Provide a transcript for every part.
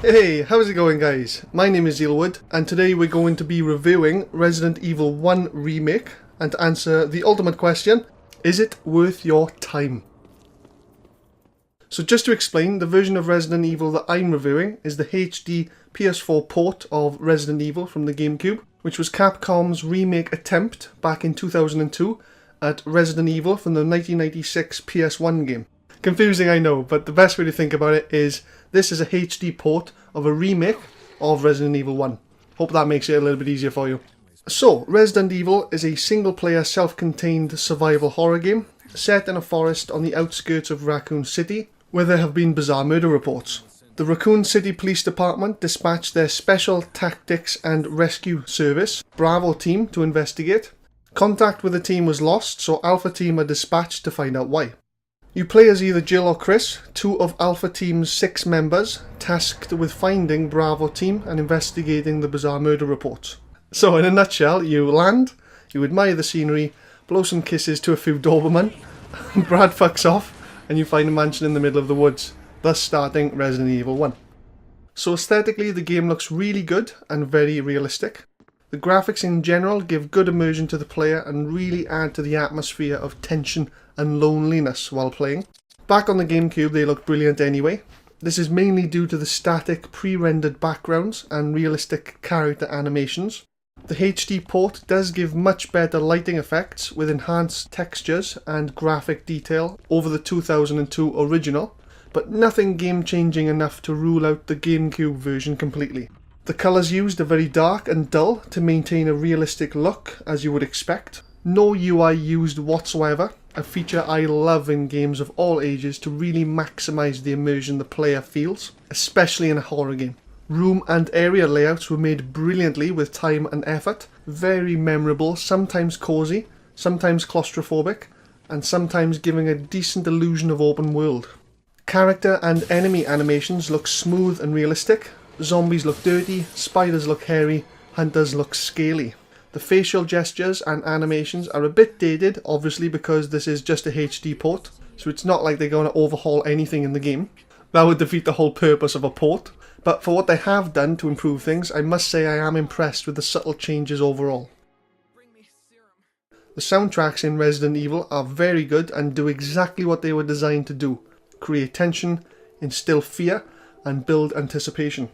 Hey, how's it going guys? My name is Eelwood and today we're going to be reviewing Resident Evil 1 Remake and to answer the ultimate question, is it worth your time? So just to explain, the version of Resident Evil that I'm reviewing is the HD PS4 port of Resident Evil from the GameCube, which was Capcom's remake attempt back in 2002 at Resident Evil from the 1996 PS1 game. Confusing, I know, but the best way to think about it is this is a HD port of a remake of Resident Evil 1. Hope that makes it a little bit easier for you. So, Resident Evil is a single-player self-contained survival horror game set in a forest on the outskirts of Raccoon City, where there have been bizarre murder reports. The Raccoon City Police Department dispatched their Special Tactics and Rescue Service, Bravo team, to investigate. Contact with the team was lost, so Alpha Team are dispatched to find out why. You play as either Jill or Chris, two of Alpha Team's 6 members, tasked with finding Bravo Team and investigating the bizarre murder reports. So in a nutshell, you land, you admire the scenery, blow some kisses to a few Doberman, Brad fucks off, and you find a mansion in the middle of the woods, thus starting Resident Evil 1. So aesthetically, the game looks really good and very realistic. The graphics in general give good immersion to the player and really add to the atmosphere of tension and loneliness while playing. Back on the GameCube they look brilliant anyway. This is mainly due to the static pre-rendered backgrounds and realistic character animations. The HD port does give much better lighting effects with enhanced textures and graphic detail over the 2002 original, but nothing game-changing enough to rule out the GameCube version completely. The colours used are very dark and dull to maintain a realistic look, as you would expect. No UI used whatsoever, a feature I love in games of all ages to really maximise the immersion the player feels, especially in a horror game. Room and area layouts were made brilliantly with time and effort, very memorable, sometimes cosy, sometimes claustrophobic, and sometimes giving a decent illusion of open world. Character and enemy animations look smooth and realistic. Zombies look dirty, spiders look hairy, hunters look scaly. The facial gestures and animations are a bit dated, obviously because this is just a HD port, so it's not like they're going to overhaul anything in the game. That would defeat the whole purpose of a port, but for what they have done to improve things, I must say I am impressed with the subtle changes overall. The soundtracks in Resident Evil are very good and do exactly what they were designed to do: create tension, instill fear, and build anticipation.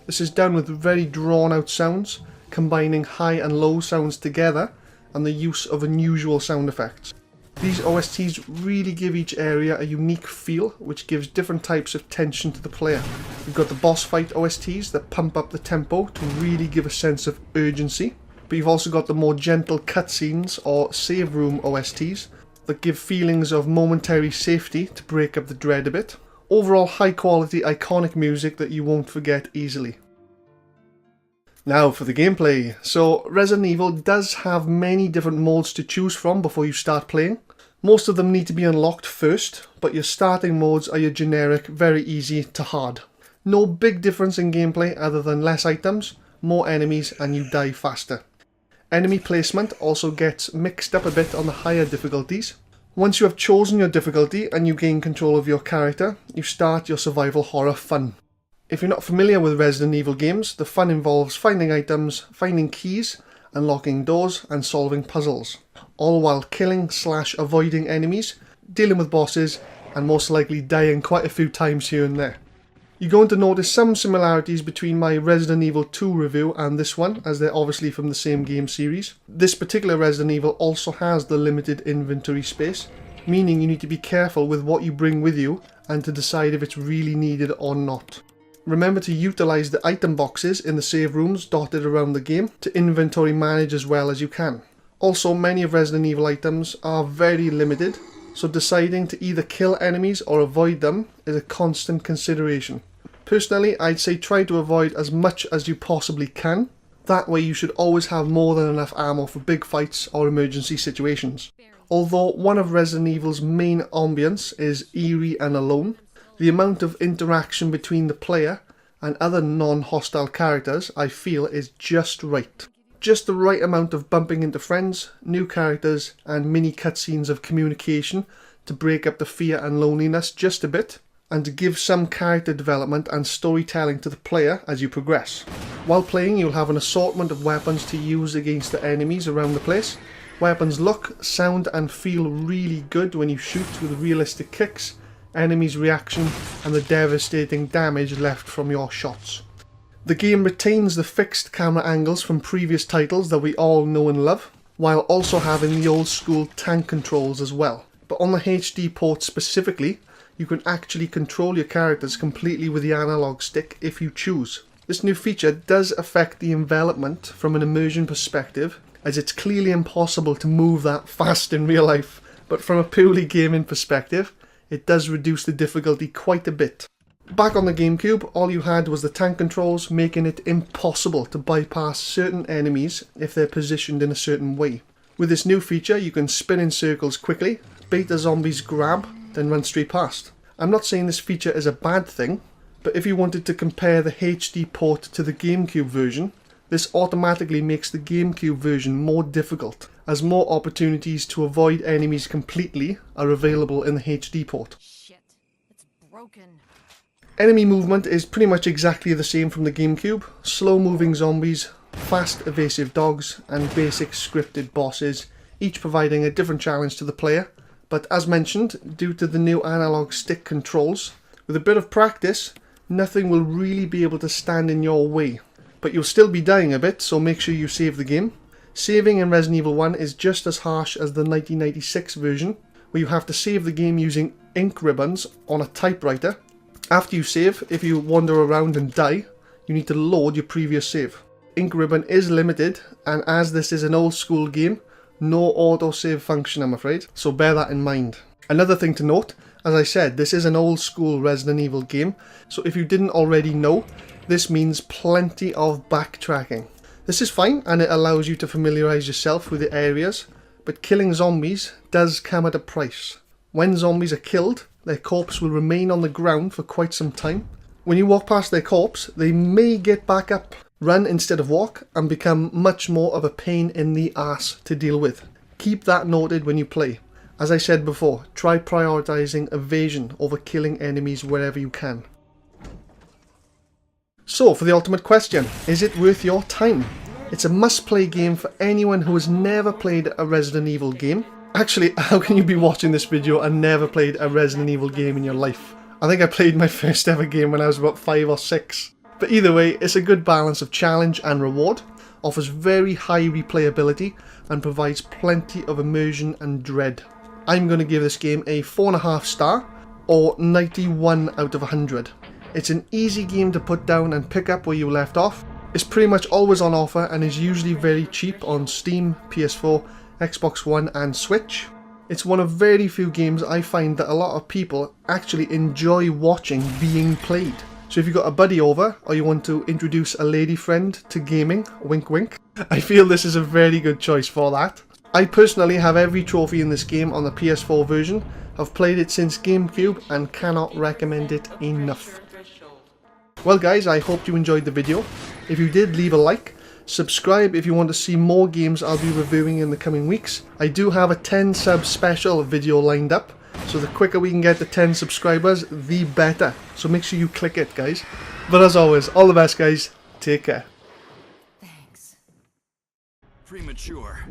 This is done with very drawn out sounds, combining high and low sounds together and the use of unusual sound effects. These OSTs really give each area a unique feel, which gives different types of tension to the player. You've got the boss fight OSTs that pump up the tempo to really give a sense of urgency, but you've also got the more gentle cutscenes or save room OSTs that give feelings of momentary safety to break up the dread a bit. Overall high quality iconic music that you won't forget easily. Now for the gameplay. So Resident Evil does have many different modes to choose from before you start playing. Most of them need to be unlocked first, but your starting modes are your generic, very easy to hard. No big difference in gameplay other than less items, more enemies, and you die faster. Enemy placement also gets mixed up a bit on the higher difficulties. Once you have chosen your difficulty and you gain control of your character, you start your survival horror fun. If you're not familiar with Resident Evil games, the fun involves finding items, finding keys, unlocking doors and solving puzzles, all while killing/avoiding enemies, dealing with bosses, and most likely dying quite a few times here and there. You're going to notice some similarities between my Resident Evil 2 review and this one, as they're obviously from the same game series. This particular Resident Evil also has the limited inventory space, meaning you need to be careful with what you bring with you and to decide if it's really needed or not. Remember to utilise the item boxes in the save rooms dotted around the game to inventory manage as well as you can. Also, many of Resident Evil items are very limited, so deciding to either kill enemies or avoid them is a constant consideration. Personally, I'd say try to avoid as much as you possibly can. That way you should always have more than enough ammo for big fights or emergency situations. Although one of Resident Evil's main ambience is eerie and alone, the amount of interaction between the player and other non-hostile characters I feel is just right. Just the right amount of bumping into friends, new characters and mini cutscenes of communication to break up the fear and loneliness just a bit, and to give some character development and storytelling to the player as you progress. While playing, you'll have an assortment of weapons to use against the enemies around the place. Weapons look, sound and feel really good when you shoot with realistic kicks, enemies' reaction and the devastating damage left from your shots. The game retains the fixed camera angles from previous titles that we all know and love, while also having the old school tank controls as well. But on the HD port specifically, you can actually control your characters completely with the analog stick if you choose. This new feature does affect the envelopment from an immersion perspective, as it's clearly impossible to move that fast in real life, but from a purely gaming perspective, it does reduce the difficulty quite a bit. Back on the GameCube, all you had was the tank controls, making it impossible to bypass certain enemies if they're positioned in a certain way. With this new feature, you can spin in circles quickly, bait the zombies grab, then run straight past. I'm not saying this feature is a bad thing, but if you wanted to compare the HD port to the GameCube version, this automatically makes the GameCube version more difficult, as more opportunities to avoid enemies completely are available in the HD port. Shit, it's broken. Enemy movement is pretty much exactly the same from the GameCube. Slow moving zombies, fast evasive dogs, and basic scripted bosses, each providing a different challenge to the player. But as mentioned, due to the new analog stick controls, with a bit of practice, nothing will really be able to stand in your way. But you'll still be dying a bit, so make sure you save the game. Saving in Resident Evil 1 is just as harsh as the 1996 version, where you have to save the game using ink ribbons on a typewriter. After you save, if you wander around and die, you need to load your previous save. Ink ribbon is limited, and as this is an old school game, no autosave function I'm afraid, so bear that in mind. Another thing to note, as I said, this is an old school Resident Evil game, so if you didn't already know, this means plenty of backtracking. This is fine and it allows you to familiarise yourself with the areas, but killing zombies does come at a price. When zombies are killed, their corpse will remain on the ground for quite some time. When you walk past their corpse, they may get back up, run instead of walk, and become much more of a pain in the ass to deal with. Keep that noted when you play. As I said before, try prioritising evasion over killing enemies wherever you can. So, for the ultimate question, is it worth your time? It's a must-play game for anyone who has never played a Resident Evil game. Actually, how can you be watching this video and never played a Resident Evil game in your life? I think I played my first ever game when I was about 5 or 6. But either way, it's a good balance of challenge and reward, offers very high replayability, and provides plenty of immersion and dread. I'm going to give this game a 4.5 star, or 91 out of 100. It's an easy game to put down and pick up where you left off. It's pretty much always on offer and is usually very cheap on Steam, PS4, Xbox One and Switch. It's one of very few games I find that a lot of people actually enjoy watching being played. So if you've got a buddy over, or you want to introduce a lady friend to gaming, wink wink, I feel this is a very good choice for that. I personally have every trophy in this game on the PS4 version, have played it since GameCube and cannot recommend it enough. Well guys, I hope you enjoyed the video. If you did, leave a like. Subscribe if you want to see more games I'll be reviewing in the coming weeks. I do have a 10 sub special video lined up, so the quicker we can get to 10 subscribers, the better. So make sure you click it, guys. But as always, all the best, guys. Take care. Thanks. Premature.